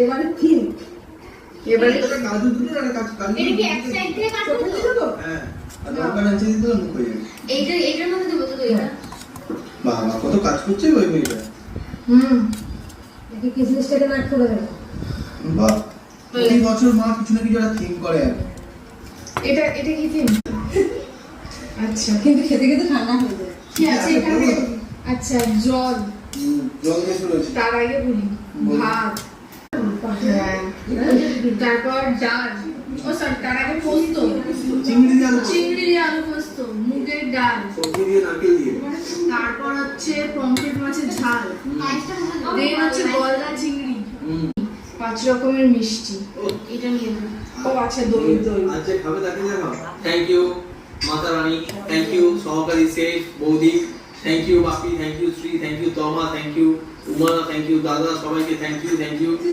এবারে থিম এবারে তোরা কাজু দিলে আর কাজু এটা কি এক সাইড থেকে কাটবো তো? হ্যাঁ আর দরকার আছে দিতে মুখ হয়ে যাবে। এইটার মধ্যে দেবো তো এটা। বাবা কত কাজ করছে ওই মেয়েটা। দেখি কিসমিসটাকে নাট করে দেবো। বাহ প্রতি বছর মা কিছু না কিছু একটা থিম করে আর এটা কি থিম? আচ্ছা কিন্তু খেতে খেতে ঠান্ডা হয়ে যায়। কি আছে এখানে? আচ্ছা জল, জল দিয়ে চলেছে। তার আগে বলি ভাত, হ্যাঁ, তারপর ডাল, ও সরি তার আগে পোস্ত, চিংড়ি দিয়ে আলু চিংড়ি দিয়ে আলু পোস্ত, মুগের ডাল, সবজি দিয়ে নারকেল দিয়ে তারপর হচ্ছে পমফ্রেট মাছের ঝাল, দেন হচ্ছে গলদা চিংড়ি, 5 রকমের মিষ্টি। এটা নিয়ে নাও। ও আচ্ছা দই দই। আজকে খাবে তাকে দেখাও। থ্যাংক ইউ মাতা রানী, থ্যাংক ইউ সহকারী শেফ বৌদি, thank you Bapi, thank you Shri, thank you Tama, thank you Uma, thank you দাদা, সবাইকে থ্যাংক ইউ।